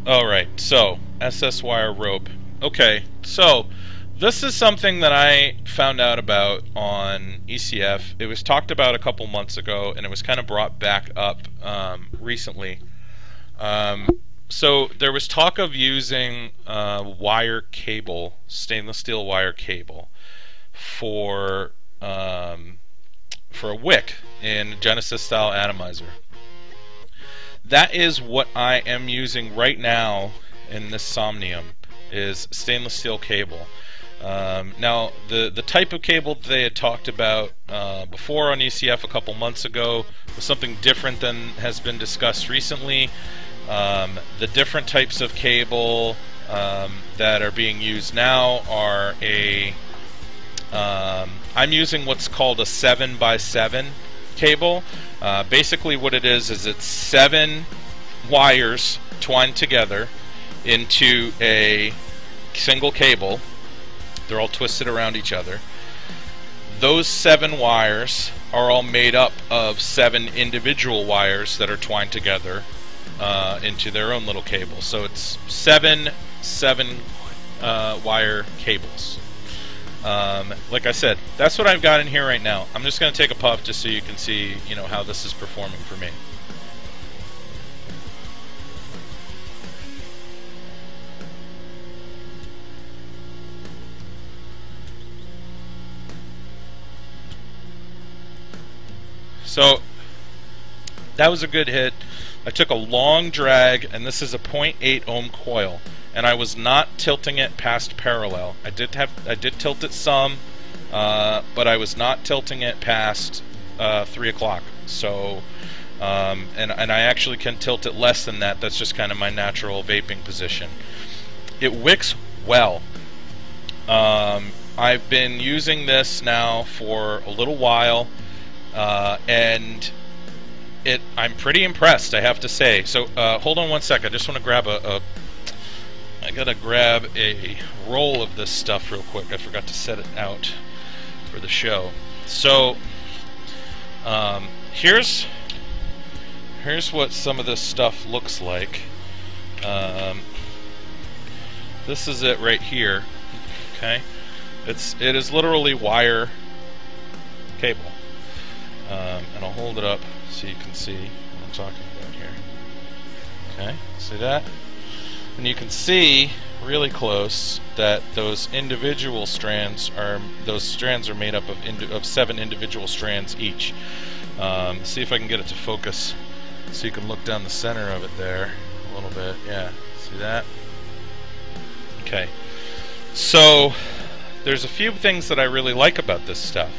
Alright, so SS wire rope. Okay, so this is something that I found out about on ECF. It was talked about a couple months ago, and it was kind of brought back up recently. Um, so there was talk of using wire cable, stainless steel wire cable, for a wick in Genesis style atomizer. That is what I am using right now in this Somnium, is stainless steel cable. Now, the type of cable that they had talked about before on ECF a couple months ago was something different than has been discussed recently. The different types of cable that are being used now are I'm using what's called a 7x7 cable. Basically what it is it's 7 wires twined together into a single cable. They're all twisted around each other. Those 7 wires are all made up of 7 individual wires that are twined together into their own little cable. So it's 7 wire cables. Like I said, that's what I've got in here right now. I'm just going to take a puff just so you can see, how this is performing for me. So that was a good hit. I took a long drag, and this is a 0.8 ohm coil, and I was not tilting it past parallel. I did tilt it some, but I was not tilting it past 3 o'clock. So, and I actually can tilt it less than that. That's just kind of my natural vaping position. It wicks well. I've been using this now for a little while, and I'm pretty impressed, I have to say. So hold on one sec. I just want to grab I gotta grab a roll of this stuff real quick. I forgot to set it out for the show. So here's what some of this stuff looks like. This is it right here. Okay, it is literally wire cable. And I'll hold it up so you can see what I'm talking about here. Okay, see that? And you can see really close that those individual strands are made up of 7 individual strands each. See if I can get it to focus so you can look down the center of it there a little bit. Yeah, see that? Okay, so there's a few things that I really like about this stuff.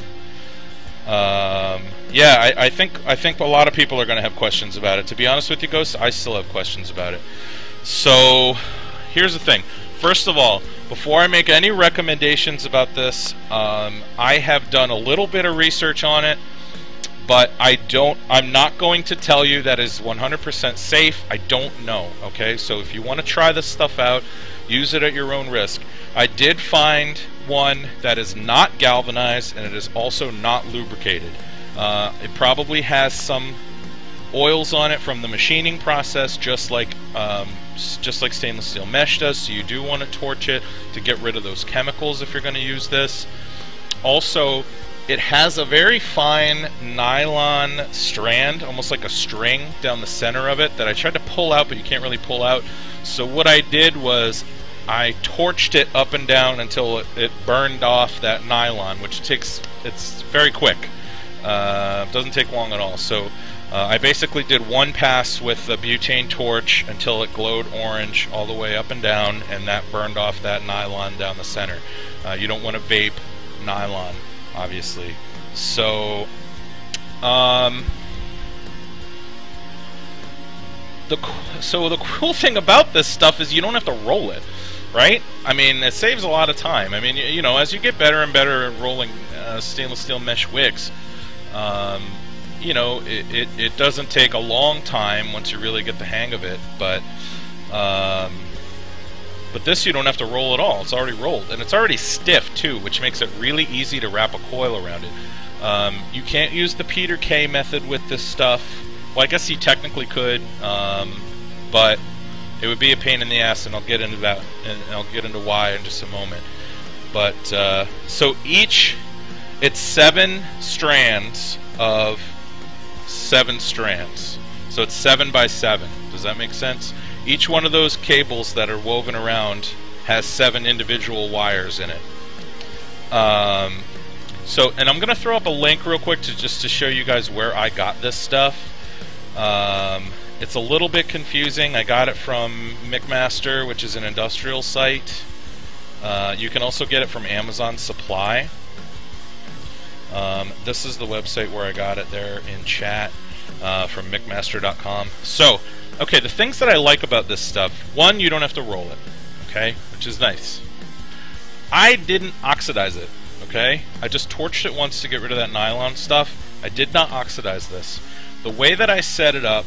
Yeah, I think a lot of people are going to have questions about it. To be honest with you, Ghost, I still have questions about it. So here's the thing. First of all, before I make any recommendations about this, I have done a little bit of research on it, but I'm not going to tell you that is 100% safe. I don't know. Okay, so if you want to try this stuff out, use it at your own risk. I did find one that is not galvanized, and it is also not lubricated. It probably has some oils on it from the machining process, just like stainless steel mesh does. So you do want to torch it to get rid of those chemicals if you're going to use this. Also, it has a very fine nylon strand, almost like a string down the center of it, that I tried to pull out, but you can't really pull out. So what I did was I torched it up and down until it burned off that nylon, which it's very quick. Doesn't take long at all. So I basically did one pass with the butane torch until it glowed orange all the way up and down, and that burned off that nylon down the center. You don't want to vape nylon, obviously. So the cool thing about this stuff is you don't have to roll it, right? I mean, it saves a lot of time. I mean, as you get better and better at rolling stainless steel mesh wicks, it doesn't take a long time once you really get the hang of it, but this you don't have to roll at all. It's already rolled, and it's already stiff too, which makes it really easy to wrap a coil around it. You can't use the Peter K method with this stuff. Well, I guess you technically could, but It would be a pain in the ass, and I'll get into that, and I'll get into why in just a moment. But so it's 7 strands of 7 strands. So it's 7 by 7. Does that make sense? Each one of those cables that are woven around has 7 individual wires in it. And I'm gonna throw up a link real quick to just to show you guys where I got this stuff. It's a little bit confusing. I got it from McMaster, which is an industrial site. You can also get it from Amazon Supply. This is the website where I got it there in chat, from McMaster.com. So, okay, the things that I like about this stuff: 1, you don't have to roll it, okay, which is nice. I didn't oxidize it, okay? I just torched it once to get rid of that nylon stuff. I did not oxidize this. The way that I set it up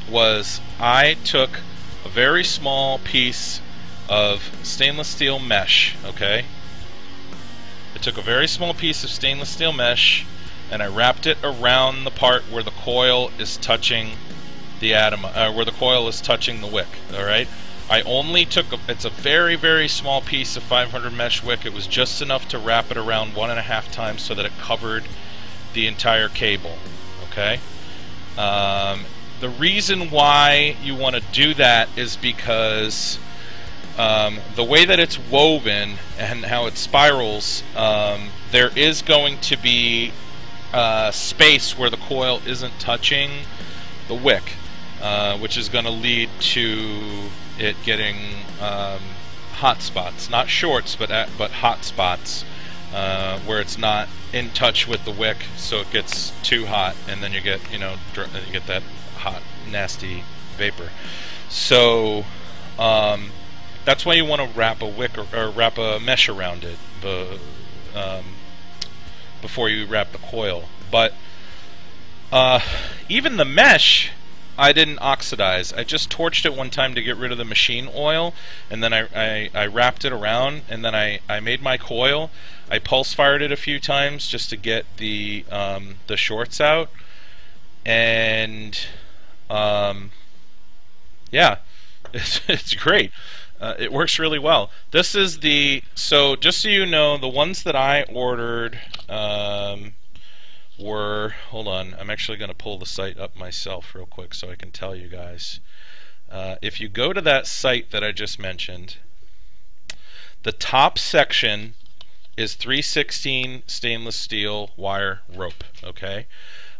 was I took a very small piece of stainless steel mesh, okay? I took a very small piece of stainless steel mesh and I wrapped it around the part where the coil is touching the where the coil is touching the wick, alright? I only took it's a very, very small piece of 500 mesh wick. It was just enough to wrap it around 1.5 times so that it covered the entire cable, okay? The reason why you want to do that is because the way that it's woven and how it spirals, there is going to be space where the coil isn't touching the wick, which is going to lead to it getting hot spots, not shorts, but hot spots, where it's not in touch with the wick, so it gets too hot, and then you get, you get that hot, nasty vapor. So that's why you want to wrap a wick or wrap a mesh around it before you wrap the coil. But even the mesh, I didn't oxidize. I just torched it one time to get rid of the machine oil, and then I wrapped it around, and then I made my coil. I pulse fired it a few times just to get the shorts out, and yeah, it's great. It works really well. This is so just so you know, the ones that I ordered were, hold on, I'm actually going to pull the site up myself real quick so I can tell you guys. If you go to that site that I just mentioned, the top section is 316 stainless steel wire rope, okay?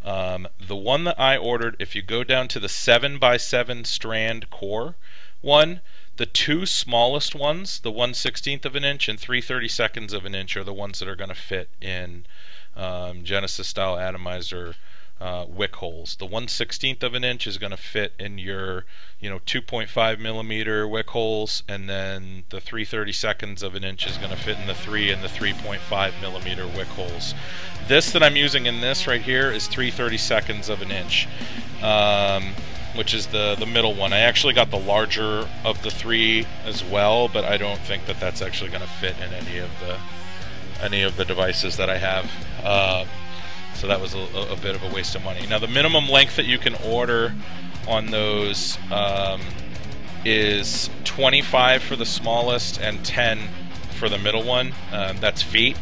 The one that I ordered, if you go down to the 7 by 7 strand core one, the 2 smallest ones, the 1/16 of an inch and 3/32 of an inch, are the ones that are going to fit in Genesis style atomizer wick holes. The 1/16 of an inch is going to fit in your 2.5 millimeter wick holes, and then the 3/32 of an inch is going to fit in the 3 and the 3.5 millimeter wick holes. This that I'm using in this right here is 3/32 of an inch, which is the middle one. I actually got the larger of the 3 as well, but I don't think that that's actually going to fit in any of the devices that I have. So that was a bit of a waste of money. Now the minimum length that you can order on those is 25 for the smallest and 10 for the middle one. That's feet,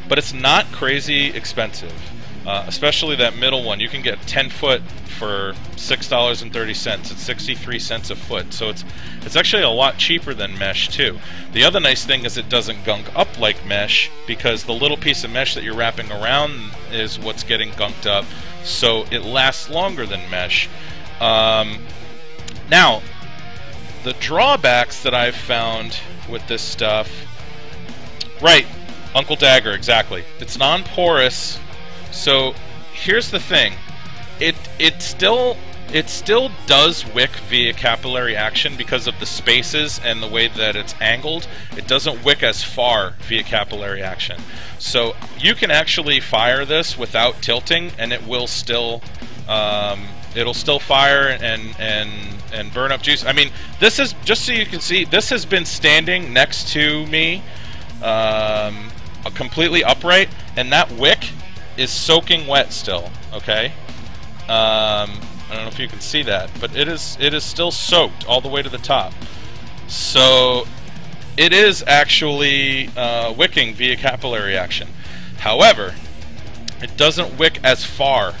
but it's not crazy expensive. Especially that middle one. You can get 10 foot for $6.30. It's 63 cents a foot, so it's actually a lot cheaper than mesh too. The other nice thing is it doesn't gunk up like mesh, because the little piece of mesh that you're wrapping around is what's getting gunked up, so it lasts longer than mesh. Now, the drawbacks that I've found with this stuff, right, Uncle Dagger, exactly. It's non-porous. So here's the thing, it still does wick via capillary action because of the spaces and the way that it's angled. It doesn't wick as far via capillary action. So you can actually fire this without tilting, and it will still it'll still fire and burn up juice. I mean, this is, just so you can see, this has been standing next to me completely upright, and that wick is soaking wet still, okay? I don't know if you can see that, but it is still soaked all the way to the top. So it is actually wicking via capillary action. However, it doesn't wick as far.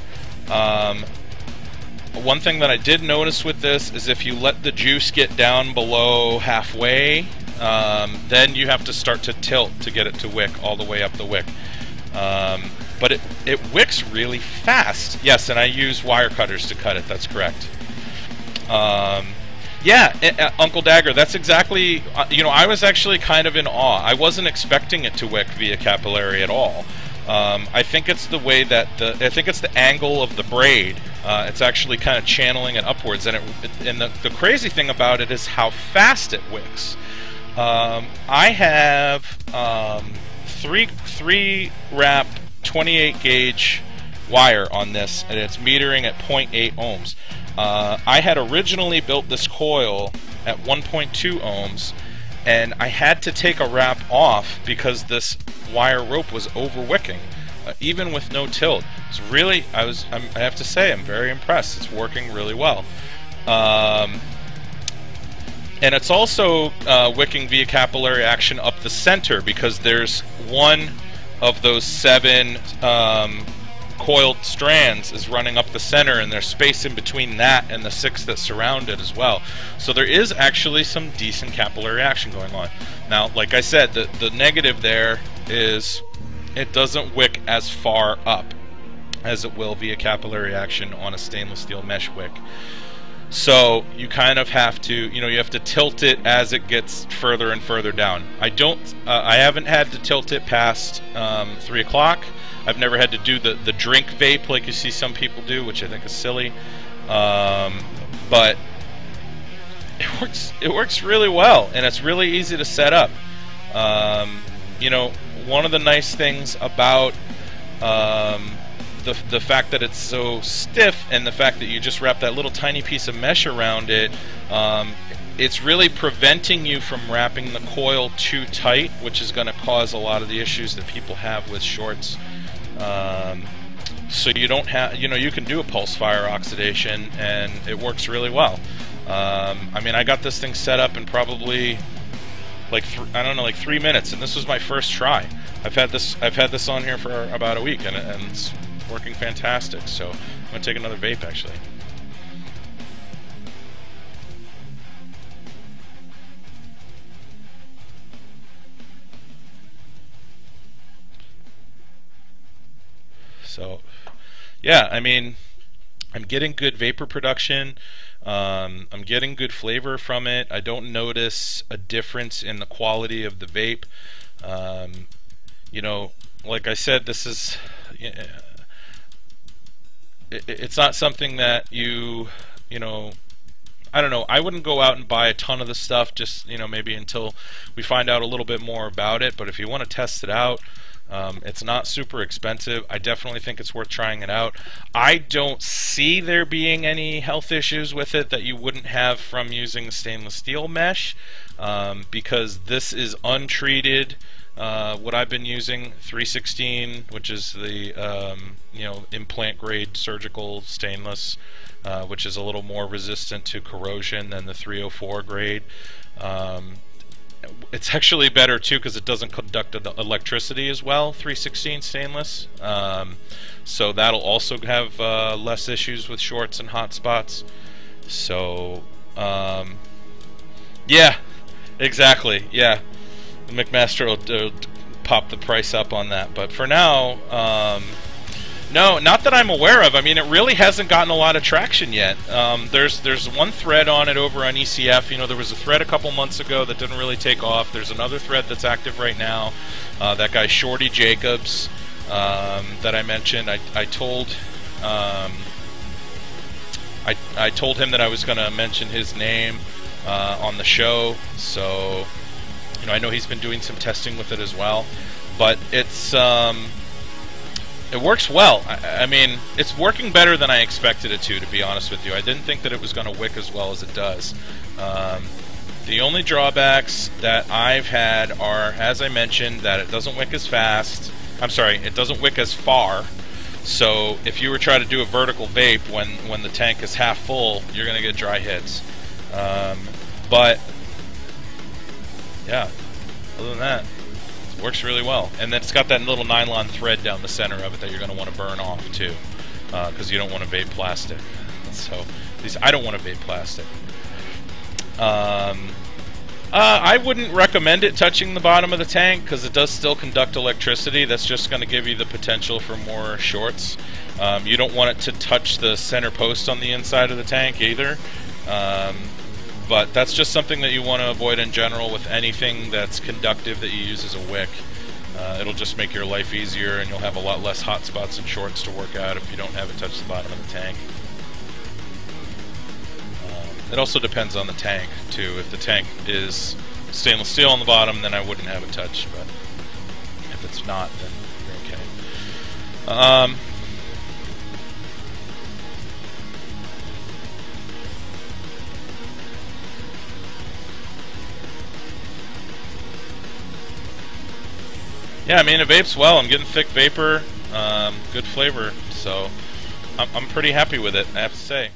One thing that I did notice with this is if you let the juice get down below halfway, then you have to start to tilt to get it to wick all the way up the wick. But it wicks really fast. Yes, and I use wire cutters to cut it. That's correct. Yeah, Uncle Dagger, that's exactly, you know, I was actually kind of in awe. I wasn't expecting it to wick via capillary at all. I think it's the way that I think it's the angle of the braid. It's actually kind of channeling it upwards, and the crazy thing about it is how fast it wicks. I have three wrap 28 gauge wire on this, and it's metering at 0.8 ohms. I had originally built this coil at 1.2 ohms, and I had to take a wrap off because this wire rope was over wicking, even with no tilt. It's really, I have to say, I'm very impressed. It's working really well. And it's also wicking via capillary action up the center, because there's one of those 7 coiled strands is running up the center, and there's space in between that and the 6 that surround it as well. So there is actually some decent capillary action going on. Now, like I said, the negative there is it doesn't wick as far up as it will via capillary action on a stainless steel mesh wick. So you kind of have to, you know, you have to tilt it as it gets further and further down. I haven't had to tilt it past 3 o'clock. I've never had to do the drink vape like you see some people do, which I think is silly. But it works really well, and it's really easy to set up. You know, one of the nice things about the fact that it's so stiff, and the fact that you just wrap that little tiny piece of mesh around it, it's really preventing you from wrapping the coil too tight, which is going to cause a lot of the issues that people have with shorts. So you don't have, you know, you can do a pulse fire oxidation, and it works really well. I mean, I got this thing set up in probably like I don't know, like 3 minutes, and this was my first try. I've had this on here for about a week, and it's working fantastic. So I'm gonna take another vape actually. So yeah, I mean, I'm getting good vapor production. I'm getting good flavor from it. I don't notice a difference in the quality of the vape. You know, like I said, this is it's not something that you know, I don't know, I wouldn't go out and buy a ton of the stuff, just, you know, maybe until we find out a little bit more about it. But if you want to test it out, it's not super expensive. I definitely think it's worth trying it out. I don't see there being any health issues with it that you wouldn't have from using stainless steel mesh, because this is untreated. What I've been using, 316, which is the you know, implant grade surgical stainless, which is a little more resistant to corrosion than the 304 grade. It's actually better too because it doesn't conduct electricity as well, 316 stainless. So that'll also have less issues with shorts and hot spots. So yeah, exactly, yeah. The McMaster will pop the price up on that, but for now, no, not that I'm aware of. I mean, it really hasn't gotten a lot of traction yet. There's one thread on it over on ECF. You know, there was a thread a couple months ago that didn't really take off. There's another thread that's active right now. That guy Shorty Jacobs that I mentioned. I told him that I was going to mention his name on the show. So, you know, I know he's been doing some testing with it as well. But it's it works well. I mean, it's working better than I expected it to be honest with you. I didn't think that it was going to wick as well as it does. The only drawbacks that I've had are, as I mentioned, that it doesn't wick as fast. I'm sorry, it doesn't wick as far. So if you were trying to do a vertical vape when the tank is half full, you're going to get dry hits. But yeah, other than that, it works really well. And then it's got that little nylon thread down the center of it that you're going to want to burn off too, because you don't want to vape plastic. So at least I don't want to vape plastic. I wouldn't recommend it touching the bottom of the tank because it does still conduct electricity. That's just going to give you the potential for more shorts. You don't want it to touch the center post on the inside of the tank either. But that's just something that you want to avoid in general with anything that's conductive that you use as a wick. It'll just make your life easier, and you'll have a lot less hot spots and shorts to work out if you don't have it touch the bottom of the tank. It also depends on the tank too. If the tank is stainless steel on the bottom, then I wouldn't have it touched, but if it's not, then you're okay. Yeah, I mean, it vapes well. I'm getting thick vapor, good flavor, so I'm pretty happy with it, I have to say.